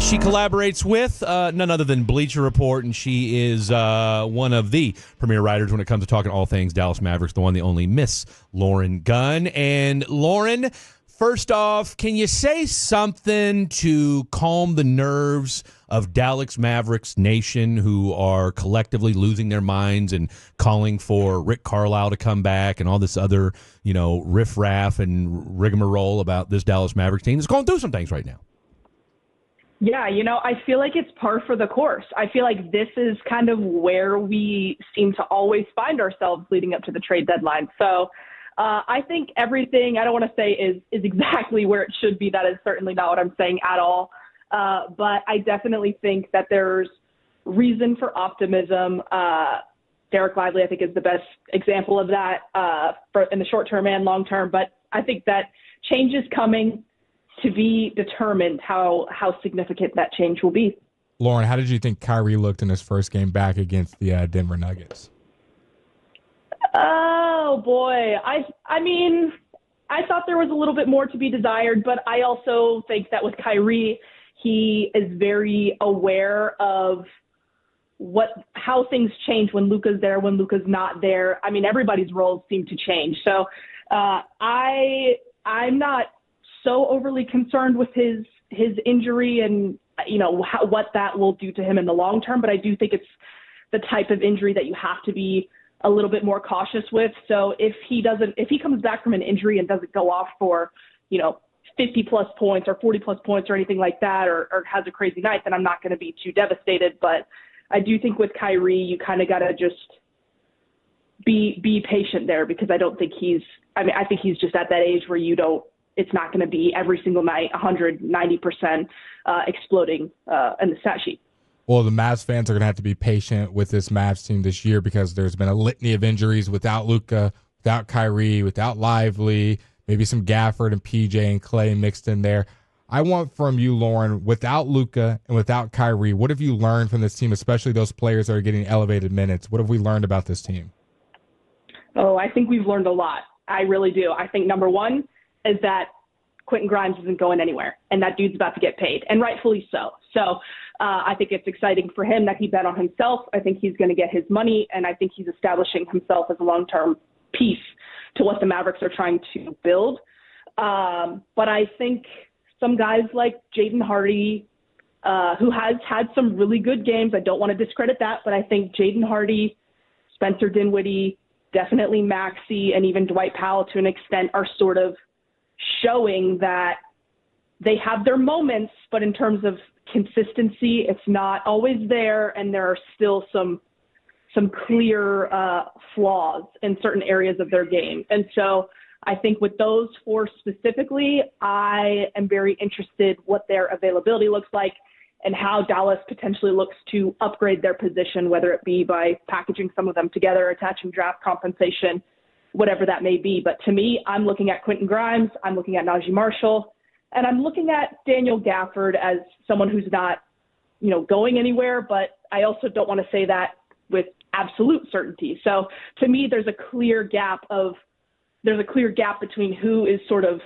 She collaborates with none other than Bleacher Report, and she is one of the premier writers when it comes to talking all things Dallas Mavericks, the one, the only Miss Lauren Gunn. And Lauren, first off, can you say something to calm the nerves of Dallas Mavericks Nation, who are collectively losing their minds and calling for Rick Carlisle to come back and all this other, riffraff and rigmarole about this Dallas Mavericks team that's going through some things right now? Yeah, I feel like it's par for the course. I feel like this is kind of where we seem to always find ourselves leading up to the trade deadline. So I think everything, I don't want to say is exactly where it should be. That is certainly not what I'm saying at all. But I definitely think that there's reason for optimism. Dereck Lively, I think, is the best example of that in the short term and long term. But I think that change is coming, to be determined how significant that change will be. Lauren, how did you think Kyrie looked in his first game back against the Denver Nuggets? Oh, boy. I mean, I thought there was a little bit more to be desired, but I also think that with Kyrie, he is very aware of how things change when Luka's there, when Luka's not there. I mean, everybody's roles seem to change. So I'm not so overly concerned with his injury and, what that will do to him in the long term. But I do think it's the type of injury that you have to be a little bit more cautious with. So if he comes back from an injury and doesn't go off for, 50 plus points or 40 plus points or anything like that, or has a crazy night, then I'm not going to be too devastated. But I do think with Kyrie, you kind of got to just be patient there, because I think he's just at that age where it's not going to be every single night 190% exploding in the stat sheet. Well, the Mavs fans are going to have to be patient with this Mavs team this year, because there's been a litany of injuries without Luka, without Kyrie, without Lively, maybe some Gafford and PJ and Clay mixed in there. I want from you, Lauren, without Luka and without Kyrie, what have you learned from this team, especially those players that are getting elevated minutes? What have we learned about this team? Oh, I think we've learned a lot. I really do. I think number one is that Quentin Grimes isn't going anywhere, and that dude's about to get paid, and rightfully so. So I think it's exciting for him that he bet on himself. I think he's going to get his money, and I think he's establishing himself as a long-term piece to what the Mavericks are trying to build. But I think some guys like Jaden Hardy, who has had some really good games, I don't want to discredit that, but I think Jaden Hardy, Spencer Dinwiddie, definitely Maxey, and even Dwight Powell to an extent are sort of showing that they have their moments, but in terms of consistency, it's not always there, and there are still some clear flaws in certain areas of their game. And so I think with those four specifically, I am very interested what their availability looks like and how Dallas potentially looks to upgrade their position, whether it be by packaging some of them together, attaching draft compensation, whatever that may be. But to me, I'm looking at Quentin Grimes, I'm looking at Najee Marshall, and I'm looking at Daniel Gafford as someone who's not, going anywhere, but I also don't want to say that with absolute certainty. So to me, there's a clear gap between who is sort of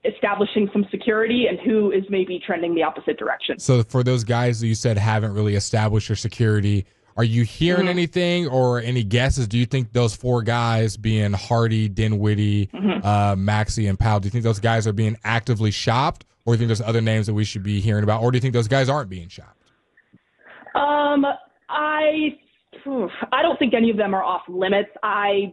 establishing some security and who is maybe trending the opposite direction. So for those guys that you said haven't really established their security, are you hearing anything or any guesses? Do you think those four guys, being Hardy, Dinwiddie, Maxey, and Powell, do you think those guys are being actively shopped, or do you think there's other names that we should be hearing about, or do you think those guys aren't being shopped? I don't think any of them are off limits. I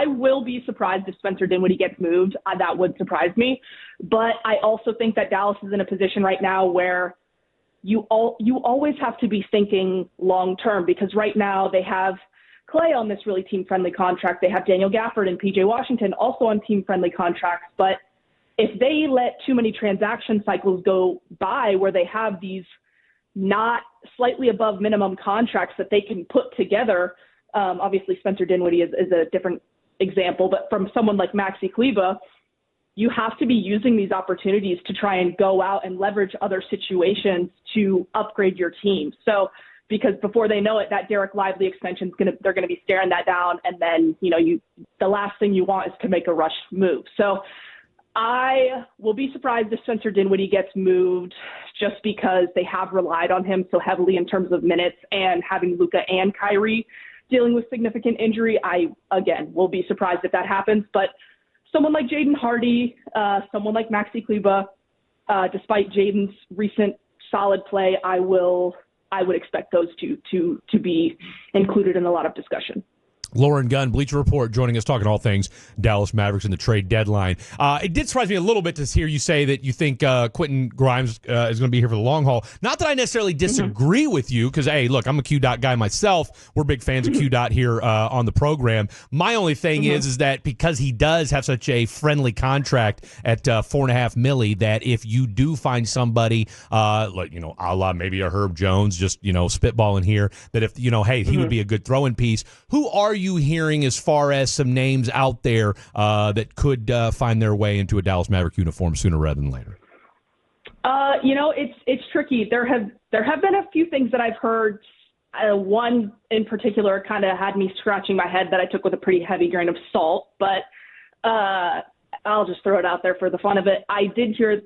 will be surprised if Spencer Dinwiddie gets moved. That would surprise me. But I also think that Dallas is in a position right now where you always have to be thinking long term, because right now they have Clay on this really team-friendly contract. They have Daniel Gafford and PJ Washington also on team-friendly contracts. But if they let too many transaction cycles go by where they have these not slightly above minimum contracts that they can put together, obviously Spencer Dinwiddie is a different example, but from someone like Maxi Kleber, you have to be using these opportunities to try and go out and leverage other situations to upgrade your team. So, because before they know it, that Dereck Lively extension they're going to be staring that down, and then the last thing you want is to make a rush move. So I will be surprised if Spencer Dinwiddie gets moved just because they have relied on him so heavily in terms of minutes, and having Luka and Kyrie dealing with significant injury. I, again, will be surprised if that happens. But someone like Jaden Hardy, someone like Maxi Kleba, despite Jaden's recent solid play, I would expect those two to be included in a lot of discussion. Lauren Gunn, Bleacher Report, joining us, talking all things Dallas Mavericks and the trade deadline. It did surprise me a little bit to hear you say that you think Quentin Grimes is going to be here for the long haul. Not that I necessarily disagree with you, because, hey, look, I'm a Q-Dot guy myself. We're big fans of Q-Dot here on the program. My only thing is that because he does have such a friendly contract at $4.5 million, that if you do find somebody, like, a la maybe a Herb Jones, just, spitballing here, that if, hey, he would be a good throw-in piece. Who are you hearing as far as some names out there that could find their way into a Dallas Maverick uniform sooner rather than later? It's tricky. There have been a few things that I've heard. One in particular kind of had me scratching my head that I took with a pretty heavy grain of salt, but I'll just throw it out there for the fun of it. I did hear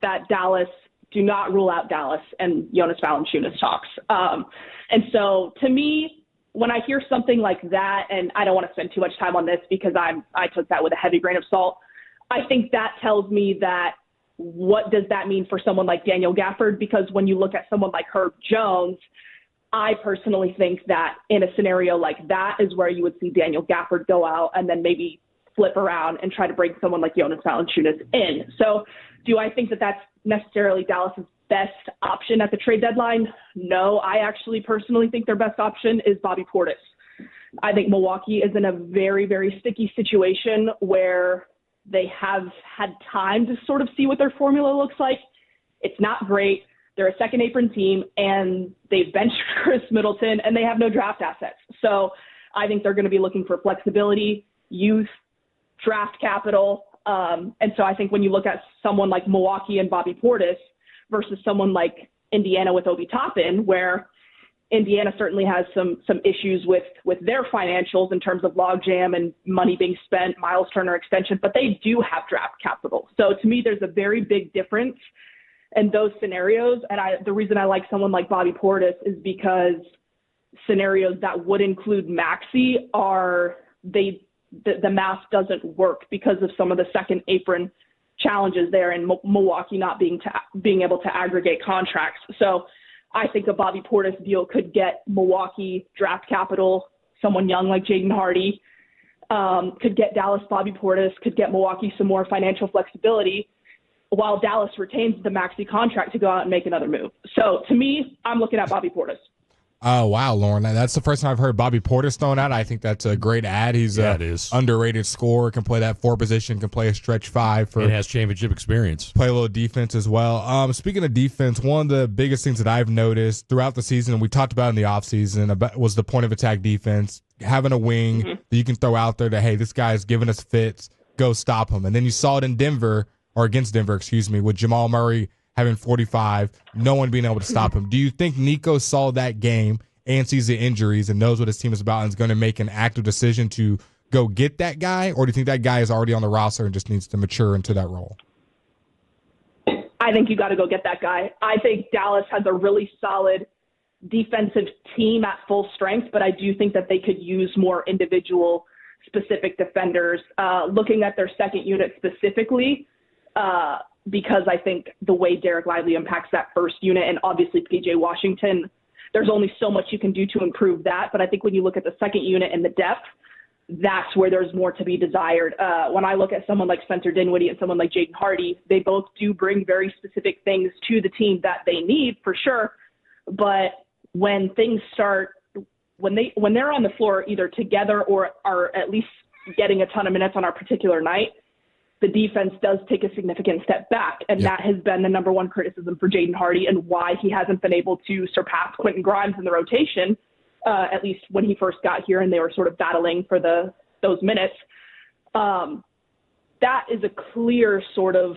that Dallas, do not rule out Dallas and Jonas Valanciunas talks. And so to me, when I hear something like that, and I don't want to spend too much time on this because I took that with a heavy grain of salt, I think that tells me that what does that mean for someone like Daniel Gafford? Because when you look at someone like Herb Jones, I personally think that in a scenario like that is where you would see Daniel Gafford go out and then maybe flip around and try to bring someone like Jonas Valanciunas in. So do I think that that's necessarily Dallas's best option at the trade deadline? No, I actually personally think their best option is Bobby Portis. I think Milwaukee is in a very, very sticky situation where they have had time to sort of see what their formula looks like. It's not great. They're a second apron team, and they've benched Chris Middleton, and they have no draft assets. So I think they're going to be looking for flexibility, youth, draft capital. And so I think when you look at someone like Milwaukee and Bobby Portis versus someone like Indiana with Obi Toppin, where Indiana certainly has some issues with their financials in terms of logjam and money being spent, Miles Turner extension, but they do have draft capital. So to me, there's a very big difference in those scenarios. And the reason I like someone like Bobby Portis is because scenarios that would include Maxey are the math doesn't work because of some of the second apron challenges there in Milwaukee not being able to aggregate contracts. So I think a Bobby Portis deal could get Milwaukee draft capital, someone young like Jaden Hardy, could get Dallas Bobby Portis, could get Milwaukee some more financial flexibility, while Dallas retains the Maxey contract to go out and make another move. So to me, I'm looking at Bobby Portis. Oh, wow, Lauren. That's the first time I've heard Bobby Portis thrown out. I think that's a great ad. He's an underrated scorer, can play that 4 position, can play a stretch 5. And has championship experience. Play a little defense as well. Speaking of defense, one of the biggest things that I've noticed throughout the season, and we talked about in the offseason, was the point of attack defense, having a wing that you can throw out there that, hey, this guy's giving us fits, go stop him. And then you saw it in Denver, or against Denver, with Jamal Murray having 45, no one being able to stop him. Do you think Nico saw that game and sees the injuries and knows what his team is about and is going to make an active decision to go get that guy? Or do you think that guy is already on the roster and just needs to mature into that role? I think you got to go get that guy. I think Dallas has a really solid defensive team at full strength, but I do think that they could use more individual specific defenders. Looking at their second unit specifically, because I think the way Dereck Lively impacts that first unit, and obviously PJ Washington, there's only so much you can do to improve that. But I think when you look at the second unit and the depth, that's where there's more to be desired. When I look at someone like Spencer Dinwiddie and someone like Jaden Hardy, they both do bring very specific things to the team that they need for sure. But when things start, when they're on the floor either together or are at least getting a ton of minutes on our particular night, the defense does take a significant step back. And that has been the number one criticism for Jaden Hardy and why he hasn't been able to surpass Quentin Grimes in the rotation, at least when he first got here and they were sort of battling for those minutes. That is a clear sort of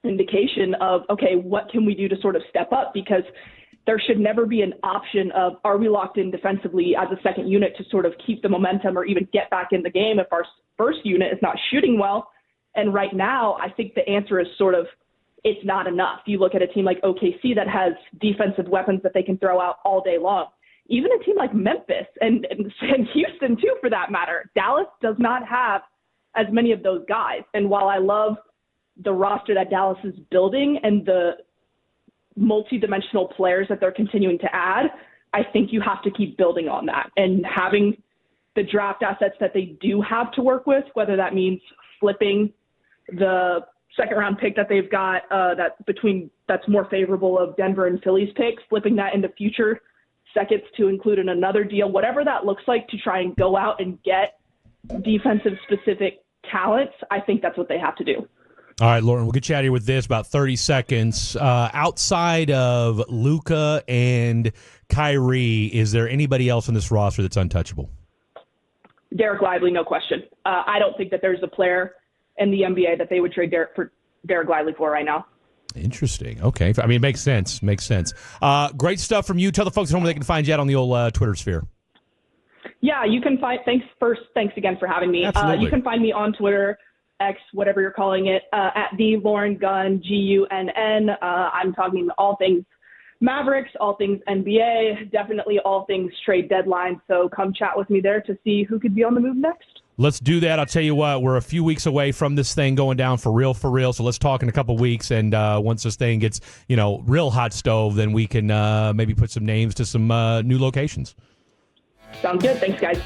indication of, okay, what can we do to sort of step up? Because there should never be an option of, are we locked in defensively as a second unit to sort of keep the momentum or even get back in the game if our first unit is not shooting well? And right now, I think the answer is sort of it's not enough. You look at a team like OKC that has defensive weapons that they can throw out all day long. Even a team like Memphis and Houston, too, for that matter. Dallas does not have as many of those guys. And while I love the roster that Dallas is building and the multi-dimensional players that they're continuing to add, I think you have to keep building on that and having the draft assets that they do have to work with, whether that means flipping the second-round pick that they've got that's more favorable of Denver and Philly's picks, flipping that into future seconds to include in another deal, whatever that looks like to try and go out and get defensive-specific talents, I think that's what they have to do. All right, Lauren, we'll get you out of here with this, about 30 seconds. Outside of Luka and Kyrie, is there anybody else on this roster that's untouchable? Dereck Lively, no question. I don't think that there's a player in the NBA that they would trade Dereck Lively for right now. Interesting. Okay. I mean, it makes sense. Great stuff from you. Tell the folks at home where they can find you out on the old Twitter sphere. Yeah, you can find – thanks again for having me. Absolutely. You can find me on Twitter, X, whatever you're calling it, at the Lauren Gunn, Gunn. I'm talking all things Mavericks, all things NBA, definitely all things trade deadline. So come chat with me there to see who could be on the move next. Let's do that. I'll tell you what, we're a few weeks away from this thing going down for real. So let's talk in a couple weeks. And once this thing gets, real hot stove, then we can maybe put some names to some new locations. Sounds good. Thanks, guys.